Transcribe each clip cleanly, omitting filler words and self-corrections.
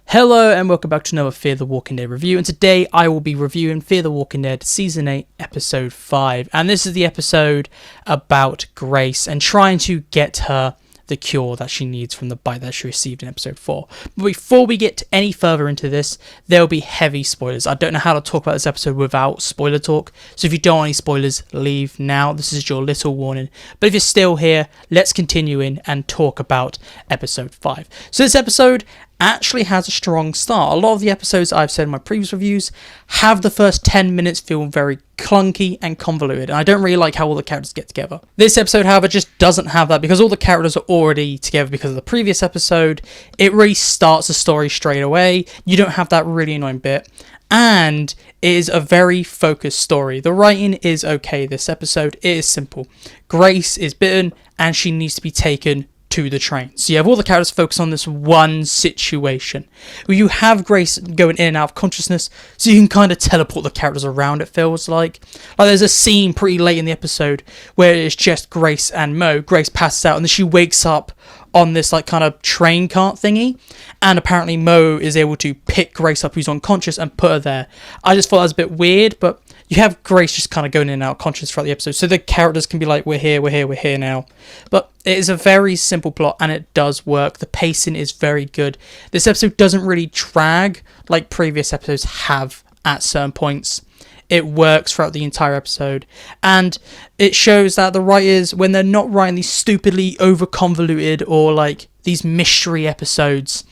Hello and welcome back to another Fear the Walking Dead review, and today I will be reviewing Fear the Walking Dead Season 8 Episode 5, and this is the episode about Grace and trying to get her the cure that she needs from the bite that she received in Episode 4. But before we get any further into this, there will be heavy spoilers. I don't know how to talk about this episode without spoiler talk, so if you don't want any spoilers, leave now. This is your little warning. But if you're still here, let's continue in and talk about Episode 5. So this episode actually has a strong start. A lot of the episodes I've said in my previous reviews have the first 10 minutes feel very clunky and convoluted, and I don't really like how all the characters get together. This episode, however, just doesn't have that because all the characters are already together because of the previous episode. It really starts the story straight away. You don't have that really annoying bit, and it is a very focused story. The writing is okay this episode. It is simple. Grace is bitten and she needs to be taken to the train. So you have all the characters focus on this one situation where you have Grace going in and out of consciousness, so you can kind of teleport the characters around. It feels like there's a scene pretty late in the episode where it's just Grace and Mo. Grace passes out and then she wakes up on this like kind of train cart thingy, and apparently Mo is able to pick Grace up who's unconscious and put her there. I just thought that was a bit weird, but you have Grace just kind of going in and out of conscious throughout the episode, so the characters can be like, we're here now. But it is a very simple plot and it does work. The pacing is very good. This episode doesn't really drag like previous episodes have at certain points. It works throughout the entire episode, and it shows that the writers, when they're not writing these stupidly over convoluted or like these mystery episodes,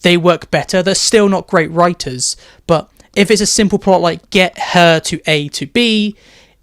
they work better. They're still not great writers, but if it's a simple plot like get her to A to B,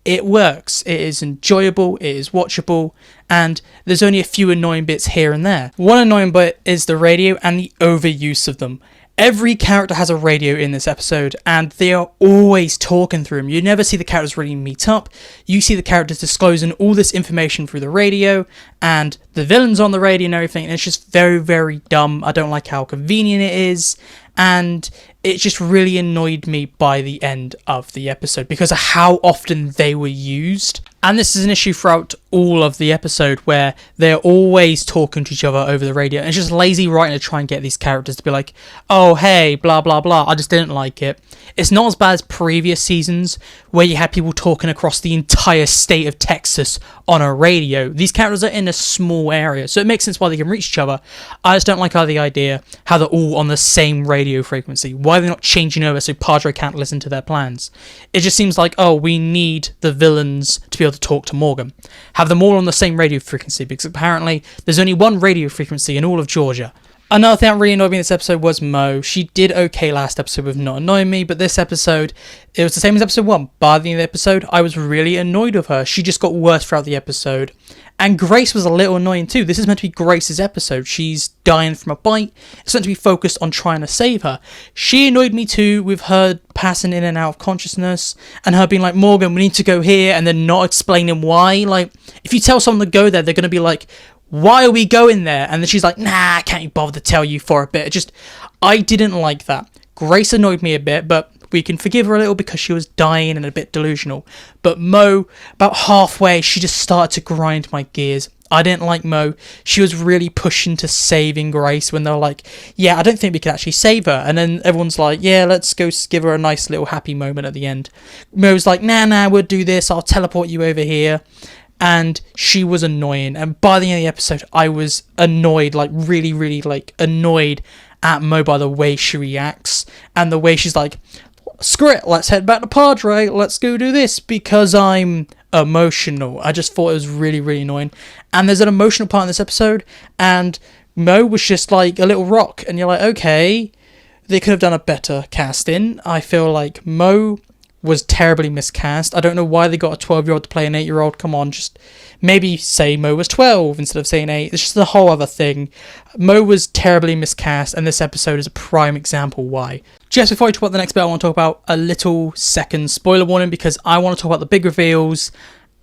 it works. It is enjoyable, it is watchable, and there's only a few annoying bits here and there. One annoying bit is the radio and the overuse of them. Every character has a radio in this episode, and they are always talking through them. You never see the characters really meet up. You see the characters disclosing all this information through the radio, and the villains on the radio and everything, and it's just very, very dumb. I don't like how convenient it is, and it just really annoyed me by the end of the episode because of how often they were used. And this is an issue throughout all of the episode where they're always talking to each other over the radio. And it's just lazy writing to try and get these characters to be like, oh, hey, blah, blah, blah. I just didn't like it. It's not as bad as previous seasons where you had people talking across the entire state of Texas on a radio. These characters are in a small area, so it makes sense why they can reach each other. I just don't like how they're all on the same radio frequency. Why are they not changing over so Padre can't listen to their plans? It just seems like, oh, we need the villains to be able to talk to Morgan. Have them all on the same radio frequency, because apparently there's only one radio frequency in all of Georgia. Another thing that really annoyed me in this episode was Mo. She did okay last episode with not annoying me, but this episode, it was the same as episode 1. By the end of the episode, I was really annoyed with her. She just got worse throughout the episode. And Grace was a little annoying too. This is meant to be Grace's episode. She's dying from a bite. It's meant to be focused on trying to save her. She annoyed me too with her passing in and out of consciousness and her being like, Morgan, we need to go here, and then not explaining why. Like, if you tell someone to go there, they're going to be like, why are we going there? And then she's like, nah, can't you bother to tell you for a bit? I didn't like that. Grace annoyed me a bit, but we can forgive her a little because she was dying and a bit delusional. But Mo, about halfway, she just started to grind my gears. I didn't like Mo. She was really pushing to saving Grace when they're like, yeah, I don't think we can actually save her. And then everyone's like, yeah, let's go give her a nice little happy moment at the end. Mo's like, nah, we'll do this. I'll teleport you over here. And she was annoying, and by the end of the episode I was annoyed, like really, really like annoyed at Mo by the way she reacts and the way she's like, screw it, let's head back to Padre, let's go do this because I'm emotional. I just thought it was really, really annoying. And there's an emotional part in this episode and Mo was just like a little rock, and you're like, okay, they could have done a better casting. I feel like Mo was terribly miscast. I don't know why they got a 12-year-old to play an 8-year-old. Come on, just maybe say Mo was 12 instead of saying 8. It's just the whole other thing. Mo was terribly miscast, and this episode is a prime example why. Just before I talk about the next bit, I want to talk about a little second spoiler warning because I want to talk about the big reveals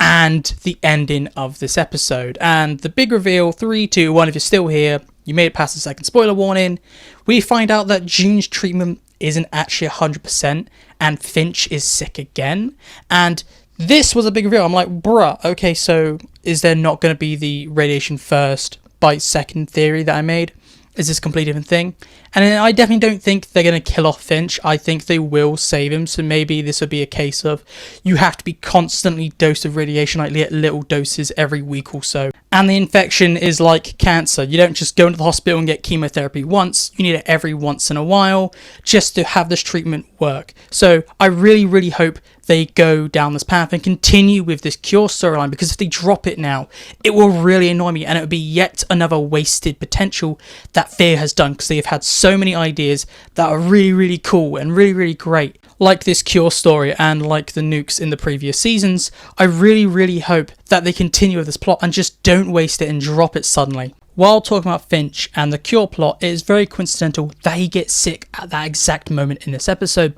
and the ending of this episode. And the big reveal, 3, 2, 1, if you're still here, you made it past the second spoiler warning. We find out that June's treatment isn't actually 100% and Finch is sick again, and this was a big reveal. I'm like, bruh, okay, so is there not going to be the radiation first bite second theory that I made? Is this a completely different thing? And I definitely don't think they're going to kill off Finch. I think they will save him. So maybe this would be a case of you have to be constantly dosed with radiation, like at little doses every week or so. And the infection is like cancer. You don't just go into the hospital and get chemotherapy once. You need it every once in a while just to have this treatment work. So I really, really hope they go down this path and continue with this cure storyline, because if they drop it now, it will really annoy me, and it would be yet another wasted potential that Fear has done, because they have had so many ideas that are really, really cool and really, really great, like this cure story and like the nukes in the previous seasons. I really, really hope that they continue with this plot and just don't waste it and drop it suddenly. While talking about Finch and the cure plot, it is very coincidental that he gets sick at that exact moment in this episode,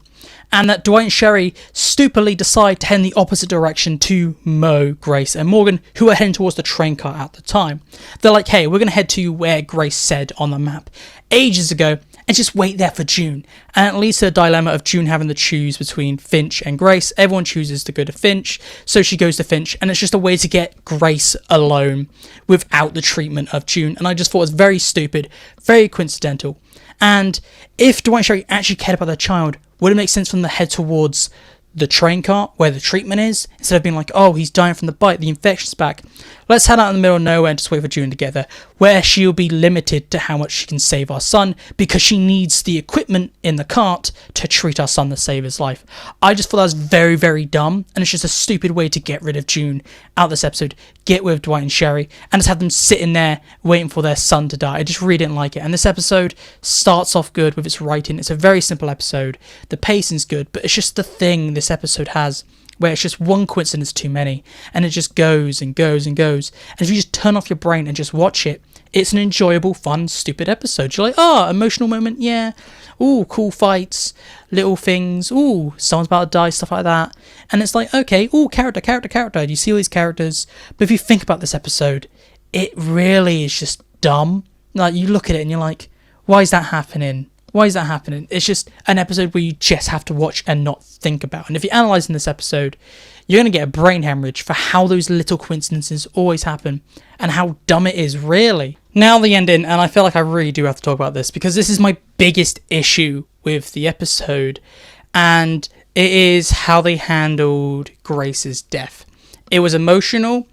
and that Dwight and Sherry stupidly decide to head in the opposite direction to Mo, Grace and Morgan, who are heading towards the train car at the time. They're like, hey, we're going to head to where Grace said on the map ages ago and just wait there for June. And it leads to the dilemma of June having to choose between Finch and Grace. Everyone chooses to go to Finch, so she goes to Finch, and it's just a way to get Grace alone without the treatment of June. And I just thought it was very stupid, very coincidental. And if Dwight and Sherry actually cared about their child, would it make sense for them to head towards the train car where the treatment is, instead of being like, oh, he's dying from the bite, the infection's back? Let's head out in the middle of nowhere and just wait for June to get there, where she'll be limited to how much she can save our son, because she needs the equipment in the cart to treat our son to save his life. I just thought that was very, very dumb, and it's just a stupid way to get rid of June out of this episode. Get with Dwight and Sherry and just have them sitting there waiting for their son to die. I just really didn't like it. And this episode starts off good with its writing. It's a very simple episode. The pacing's good, but it's just the thing this episode has, where it's just one coincidence too many, and it just goes and goes and goes. And if you just turn off your brain and just watch it, it's an enjoyable, fun, stupid episode. You're like, oh, emotional moment, yeah. Ooh, cool fights, little things. Ooh, someone's about to die, stuff like that. And it's like, okay, ooh, character. You see all these characters. But if you think about this episode, it really is just dumb. Like, you look at it and you're like, why is that happening? Why is that happening? It's just an episode where you just have to watch and not think about. And if you're analysing this episode, you're going to get a brain hemorrhage for how those little coincidences always happen and how dumb it is, really. Now the ending, and I feel like I really do have to talk about this, because this is my biggest issue with the episode, and it is how they handled Grace's death. It was emotional,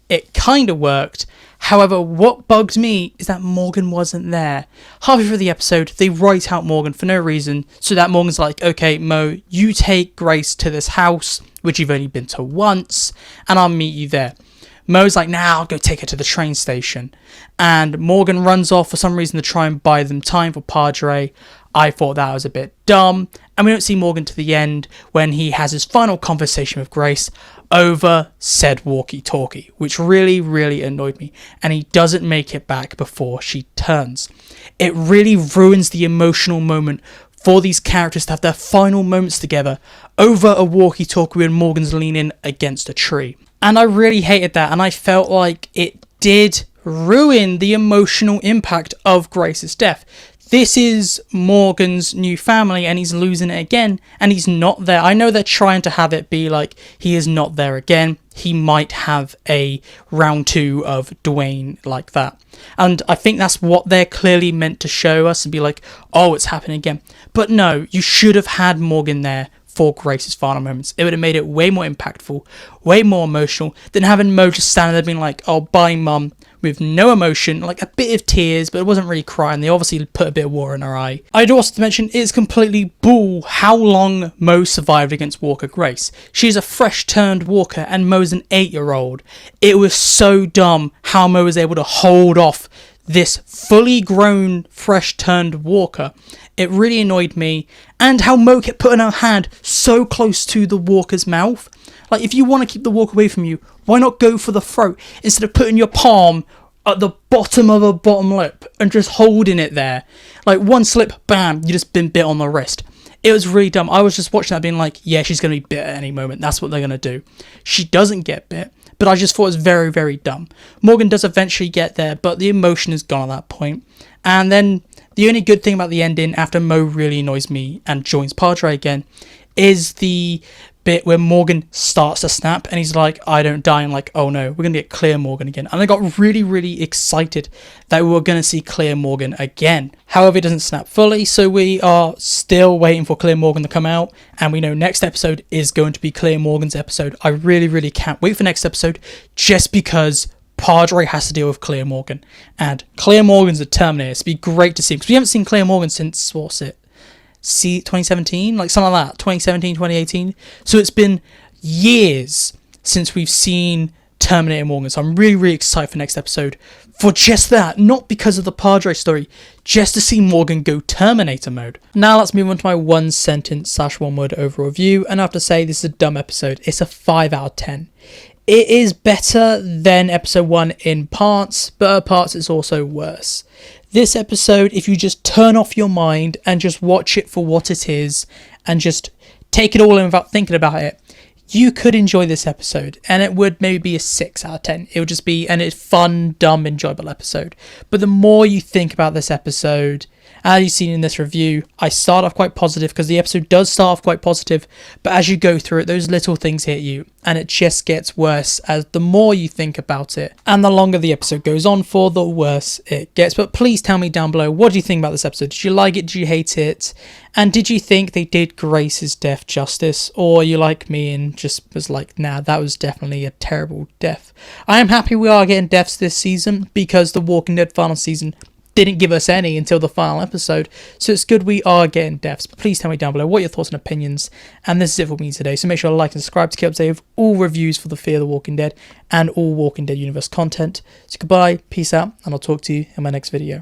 it kind of worked. However, what bugs me is that Morgan wasn't there. Halfway through the episode, they write out Morgan for no reason, so that Morgan's like, okay, Mo, you take Grace to this house, which you've only been to once, and I'll meet you there. Mo's like, nah, I'll go take her to the train station. And Morgan runs off for some reason to try and buy them time for Padre. I thought that was a bit dumb. And we don't see Morgan to the end when he has his final conversation with Grace over said walkie-talkie, which really, really annoyed me. And he doesn't make it back before she turns. It really ruins the emotional moment for these characters to have their final moments together over a walkie-talkie when Morgan's leaning against a tree. And I really hated that, and I felt like it did ruin the emotional impact of Grace's death. This is Morgan's new family, and he's losing it again, and he's not there. I know they're trying to have it be like he is not there again. He might have a round 2 of Dwayne like that. And I think that's what they're clearly meant to show us and be like, oh, it's happening again. But no, you should have had Morgan there for Grace's final moments. It would have made it way more impactful, way more emotional than having Mo just standing there being like, oh, bye, mum, with no emotion, like a bit of tears, but it wasn't really crying. They obviously put a bit of water in her eye. I'd also mention it's completely bull how long Mo survived against Walker Grace. She's a fresh turned Walker and Mo's an 8-year-old. It was so dumb how Mo was able to hold off this fully grown, fresh turned Walker. It really annoyed me. And how Mo kept putting her hand so close to the Walker's mouth. Like, if you want to keep the Walker away from you, why not go for the throat instead of putting your palm at the bottom of her bottom lip and just holding it there? Like, one slip, bam, you just been bit on the wrist. It was really dumb. I was just watching that being like, yeah, she's going to be bit at any moment. That's what they're going to do. She doesn't get bit, but I just thought it was very, very dumb. Morgan does eventually get there, but the emotion is gone at that point. And then the only good thing about the ending, after Mo really annoys me and joins Padre again, is the bit where Morgan starts to snap and he's like, I don't die, and like, oh no, we're gonna get Clear Morgan again. And I got really excited that we were gonna see Clear Morgan again. However, it doesn't snap fully, so we are still waiting for Clear Morgan to come out, and we know next episode is going to be Clear Morgan's episode. I really can't wait for next episode, just because Padre has to deal with Clear Morgan, and Clear Morgan's a Terminator. It'd be great to see, because we haven't seen Clear Morgan since, what's it, 2017, like something like that, 2017, 2018. So it's been years since we've seen Terminator Morgan. So I'm really excited for next episode for just that, not because of the Padre story, just to see Morgan go Terminator mode. Now let's move on to my 1 sentence / 1 word overall review, and I have to say this is a dumb episode. It's a 5 out of 10. It is better than episode 1 in parts, but at parts it's also worse. This episode, if you just turn off your mind and just watch it for what it is and just take it all in without thinking about it, you could enjoy this episode, and it would maybe be a 6 out of 10. It would just be a fun, dumb, enjoyable episode. But the more you think about this episode, as you've seen in this review, I start off quite positive because the episode does start off quite positive, but as you go through it, those little things hit you, and it just gets worse as the more you think about it. And the longer the episode goes on for, the worse it gets. But please tell me down below, what do you think about this episode? Did you like it? Did you hate it? And did you think they did Grace's death justice? Or you like me and just was like, nah, that was definitely a terrible death. I am happy we are getting deaths this season, because The Walking Dead final season didn't give us any until the final episode, so it's good we are getting deaths. But please tell me down below what your thoughts and opinions, and this is it for me today, so make sure to like and subscribe to keep up to date with all reviews for the Fear the Walking Dead and all Walking Dead universe content. So goodbye, peace out, and I'll talk to you in my next video.